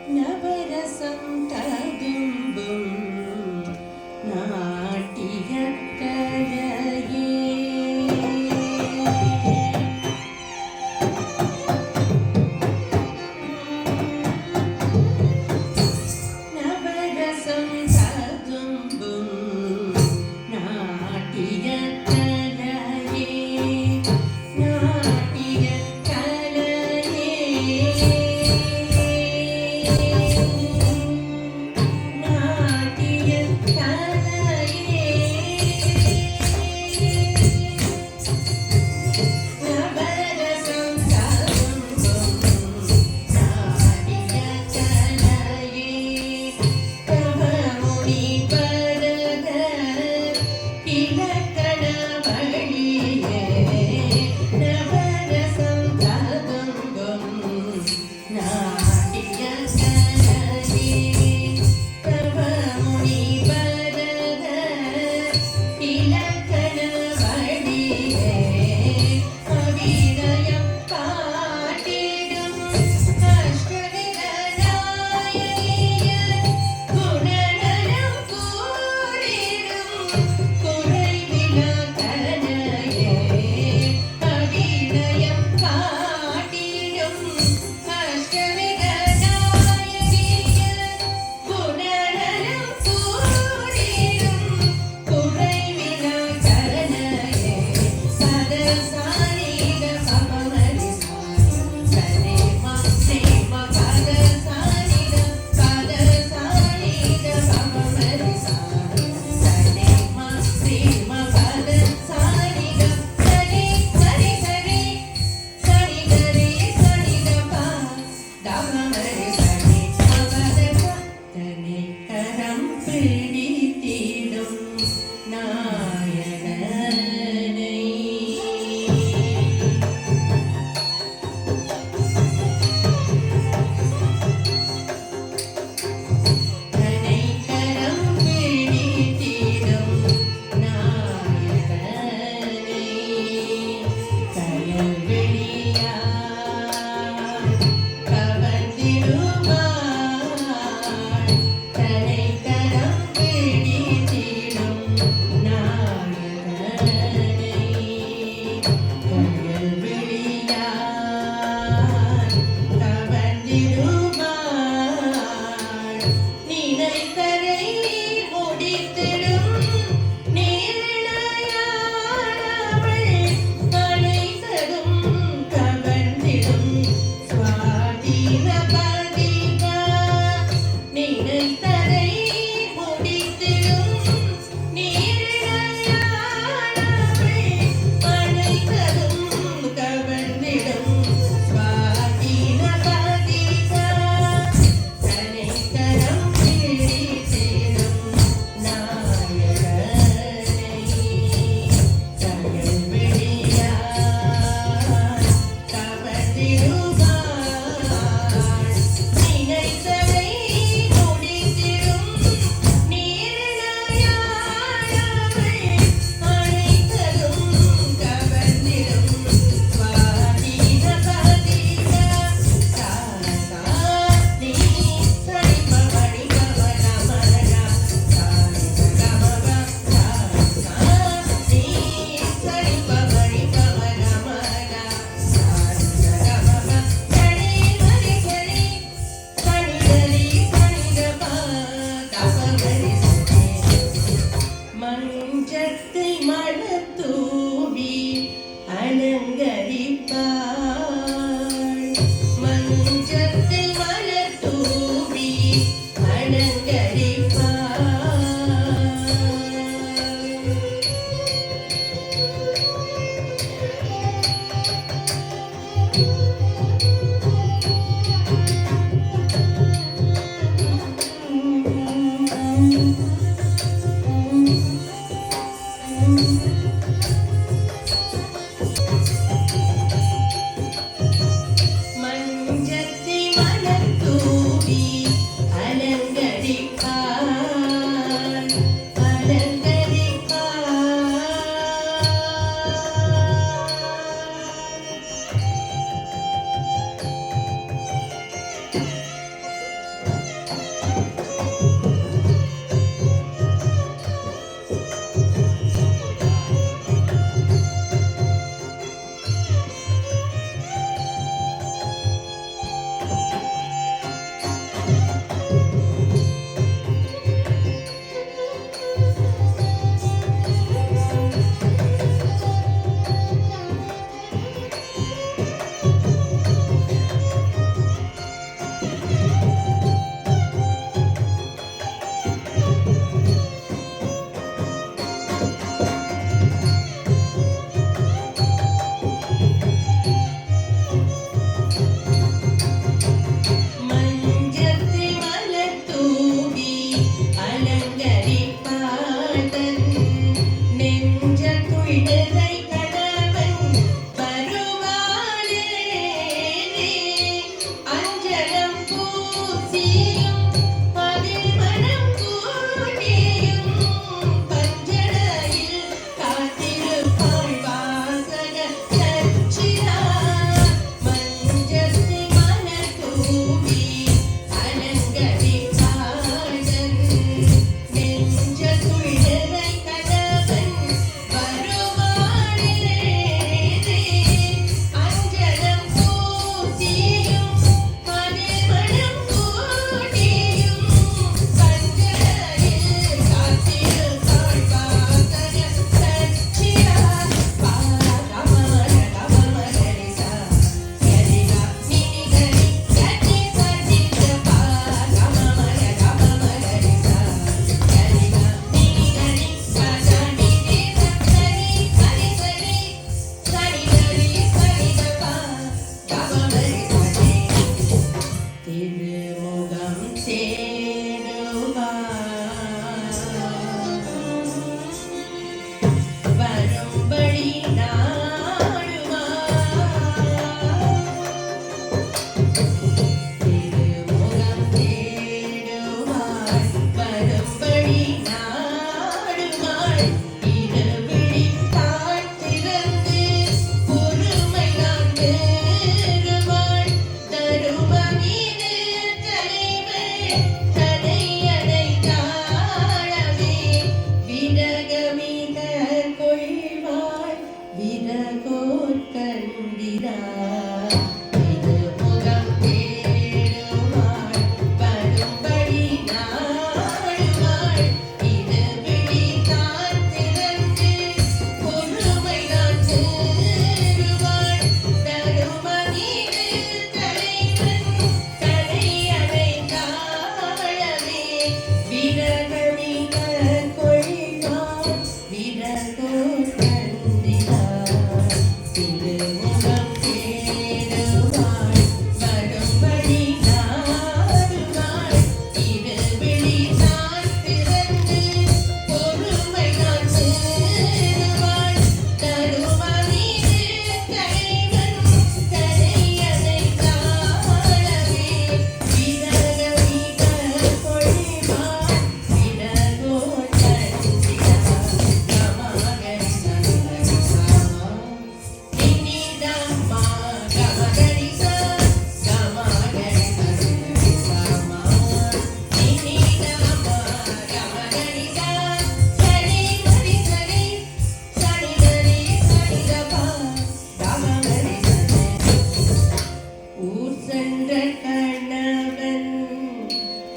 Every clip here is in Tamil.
நவரசம் ததும்பும் நாட்டியக் கலையே நவரசம் ததும்பும் நாட்டியக் கலையே நாட்டியக் கலையே நாட்டியக் கலையே நவரசம் ததும்பும் நாட்டியக் கலையே தவமுனி பரத இலக்கண வழியே நவரசம் ததும்பும் நாட்டியக் கலையே தவமுனி பரத இலக்கண வழியே அபிநயம் காட்டிடும் அஷ்டவித நாயகிய குணநலம் கூறிடும் குறைவிலா கலையே அபிநயம் காட்டிடும் அஷ்டவித நாயகிய குணநலம் கூறிடும் குறைவிலா கலையே பதசாரிக பமமரி சனே மஸ்ரேம பதசாரிக பமமரி சனே மஸ்ரேம பதசாரிக சனி சரி சரி சனி கரி சனித பா தமமரி சனி பதக தனி கரம் பிடித்திடும் நாயகனை தனை கரம் பிடித்திடும் நாயகனை கயல் வெளியார் கவர்ந்திடுவார் தனை கரம் பிடித்திடும் நாயகனை கயல் வெளியார் கவர்ந்திடுவார் நினைத்ததை முடித்திடும் நேரலையானவள் அனைத்ததும் கவர்ந்திடும் சுவாதீன பதிகா நினைத்ததை முடித்திடும் நேரலையானவள் அனைத்ததும் கவர்ந்திடும் சுவாதீன பதிகா தனை கரம் பிடித்திடும் நாயகனை கயல் வெளியார் கவர்ந்திடுவார் நினைத்ததை முடித்திடும் நேரலையானவள் அனைத்ததும் கவர்ந்திடும் சுவாதீன பதிகா சா சா நீ சரி பவடி பவன மரனா சாரி கமக சா சா நீ சரி பவடி பவன மரனா சாரி கமக சரி மரி சரி சனி கரி சனித பா தபகரி சனி மஞ்சத்தை மலத்தூவி அலங்கரிப்பாள் மஞ்சத்தை மலத்தூவி அலங்கரிப்பாள் மஞ்சத்தை மலத்தூவி அலங்கரிப்பாள் அலங்கரிப்பாள் திருமுகம் சேருவார் வரும்படி நாடுவார் திருமுகம் தேடுவார் வரும்படி நாடுவார் இருவிழி தாழ்த்திறந்து பொறுமை நான் பெறுவாள் தருமமீது தலைவர் தனையனை தாழவே விரகமிக கொள்வாள் விரகோர் கண்டிரார் திருமுகம் தேடுவாள் வரும்படி நாடுவாள் இருவிழி தாழ்த்திறந்து பொறுமை நான் பெறுவாள் தருமமீது தலைவன் தனையனை தாழவே விரகமிக கொள்வாள் விரகோர் கண்டிரார் திருமுகம் தேடுவாள் வரும்படி நாடுவாள் இருவிழி தாழ்த்திறந்து பொறுமை நான் பெறுவாள் தருமமீது தலைவன் தனையனை தாழவே விரகமிக கொள்வாள் விரகோர் கண்டிரார் கமகரி சந்தரிசா நினிதம்மா கமகரிசா கமகரி சந்தரிசமா நினிதம்மா கமகரிசா சரி மரி சரி சனிதரி சனிதபா கமகரி ஊர் சென்ற கணவன்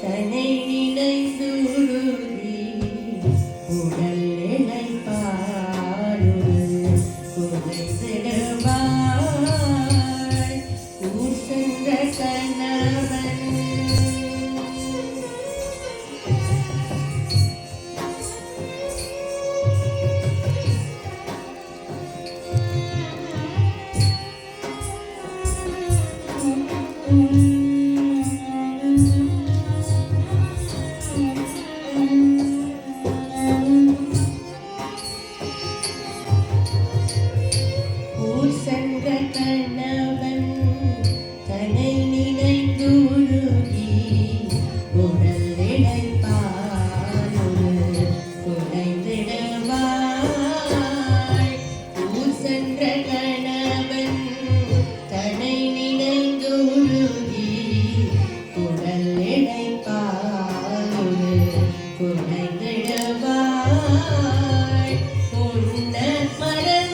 தன்னை நினைந்துருகி உடல் இளைப்பாறு குறைந்திடுவாள் ஊர் சென்ற கணவன் ஊர் சென்ற கணவன் தன்னை நினைந்துருகி உடல் இளைப்பாறு குறைந்திடுவாள் ஊர் சென்ற கணவன் தன்னை நினைந்துருகி உடல் இளைப்பாறு குறைந்திடுவாள் உன்ன மறந்திடுவாள்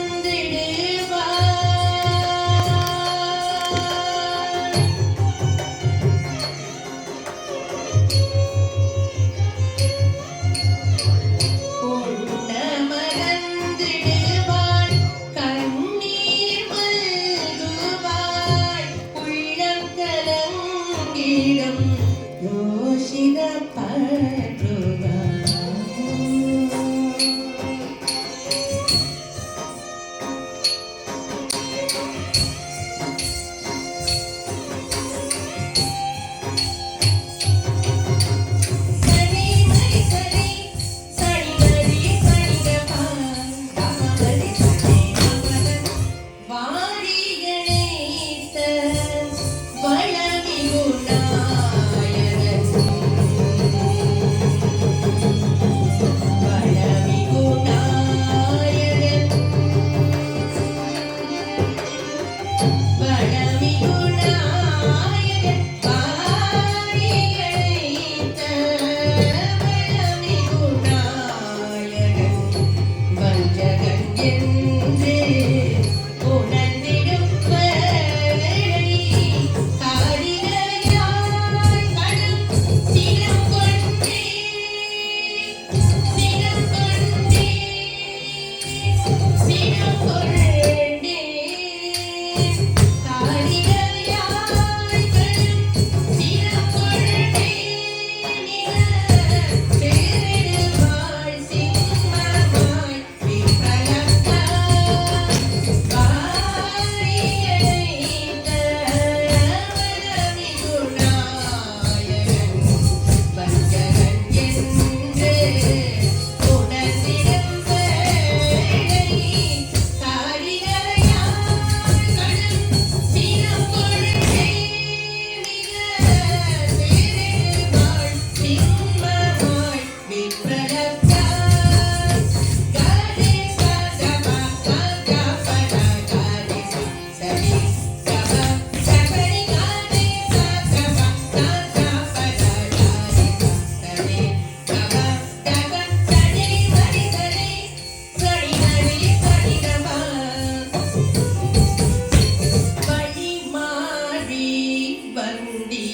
உன்ன மறந்திடுவாள் கண்ணீர் மல்குவாள் உள்ளம் கலங்கிடும் யோசிதப்படுவாள் சரி மரி சரி சனிதரி சனிதபா கமகரி சனிதபா வாரிகணைத்த வளமிகுணாள்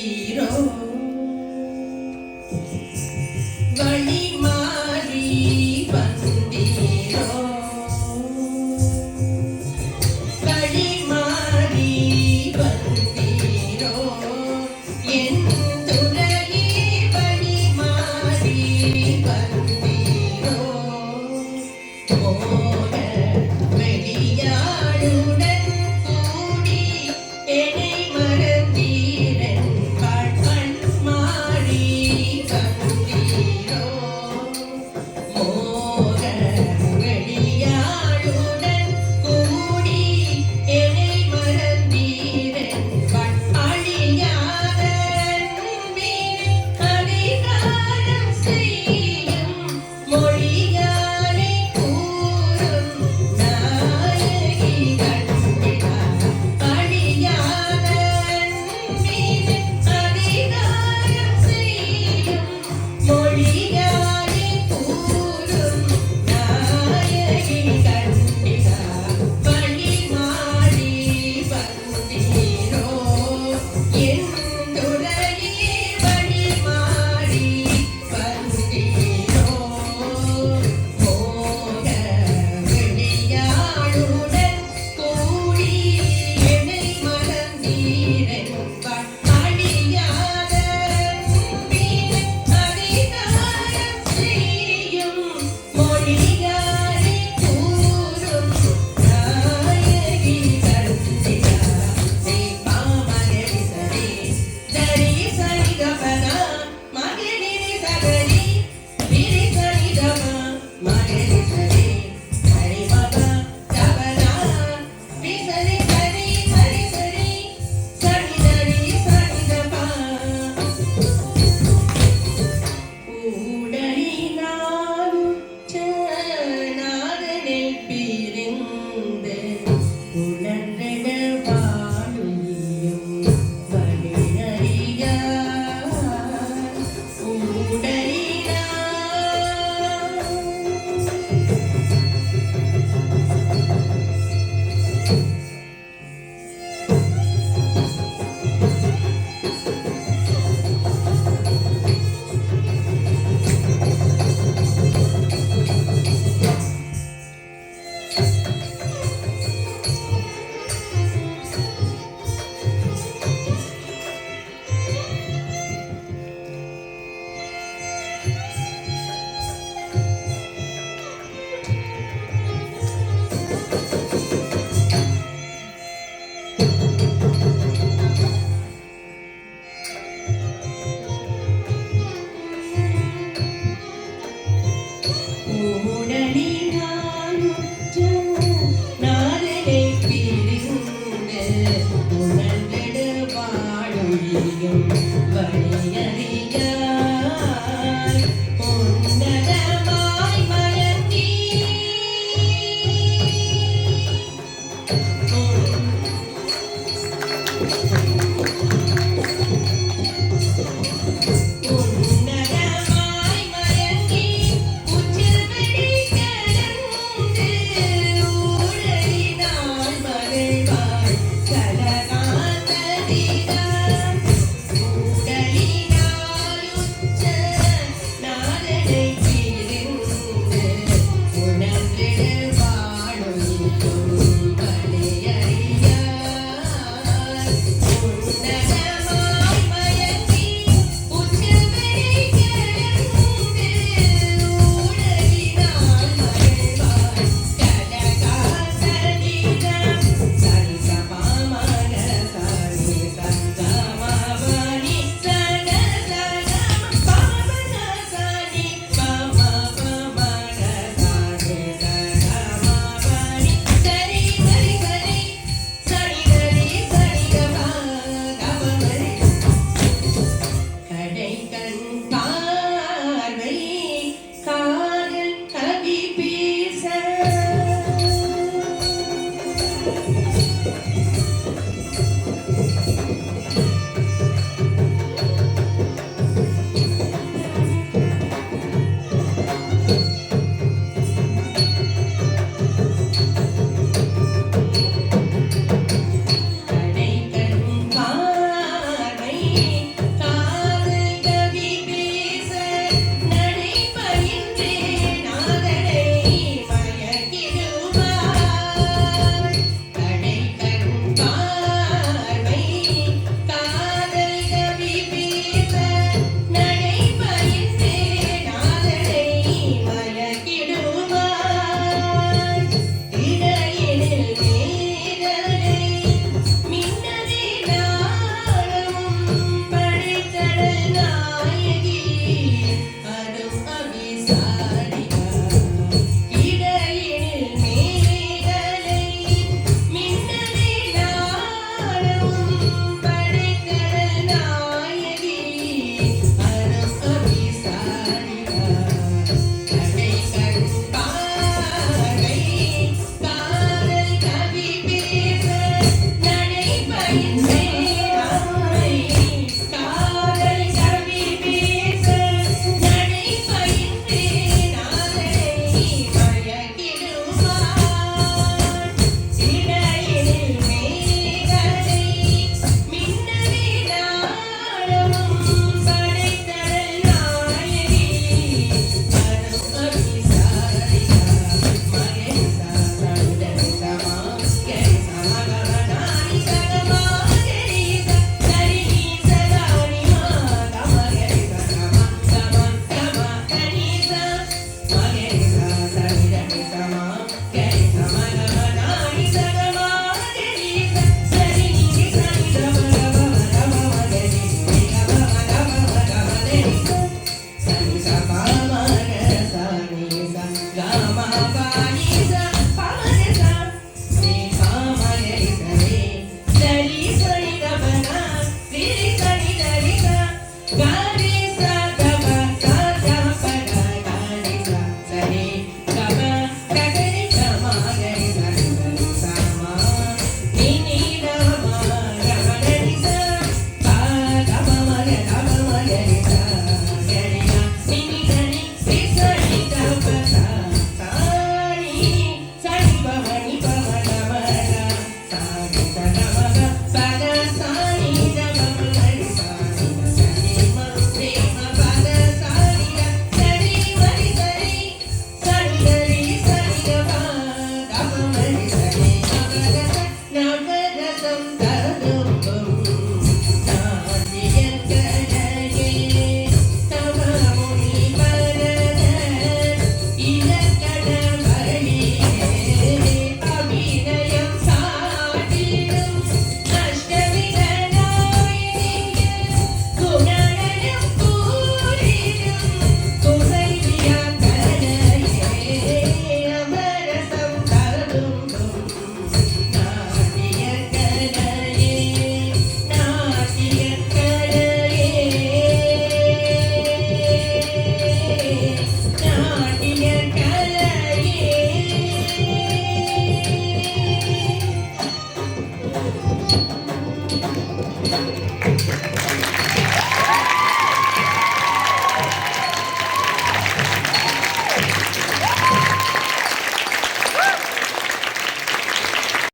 வந்தீரோ வழி மாறி வந்தீரோ வழி மாறி வந்தீரோ என் துறையே வழி மாறி வந்தீரோ மோக வெளியாடுடன் கூடி என்னை மறந்தீரன் கண் மாறி வந்தீரோ மோக வெளியாடுடன் கூடி என்னை மறந்தீரன் அழியாத அன்பின் அதிகாரம் செய்யும் மொழியாலே கூறும் நாயகி கண்டிடா அழியாத அன்பின் அதிகாரம் செய்யும் மொழியாலே கூறும் நாயகி கண்டிடா வழி மாறி வந்தீரோ என் துறையே வழி மாறி வந்தீரோ மோக வெளியாடுடன் கூடி என்னை மறந்தீரன் அழியாத அன்பின் அதிகாரம் செய்யும் மொழியாலே கூறும் நாயகி கண்டிடா நீ பாமகரி சரி தரி சரி கபனா மகரி சகரி விரி சரி கபா மகரி சரி ஹரி பாபா கபனா விசரி சரி சரி சரி சரி தரி சரி கபா ஊடலினாலுற்ற நாதனில் பிரிந்து உணர்ந்திட வாழும் வழியறியார் ஊடலினாலுற்ற நாதனை பிரிந்து உணர்ந்திட வாழும் வழியறியார்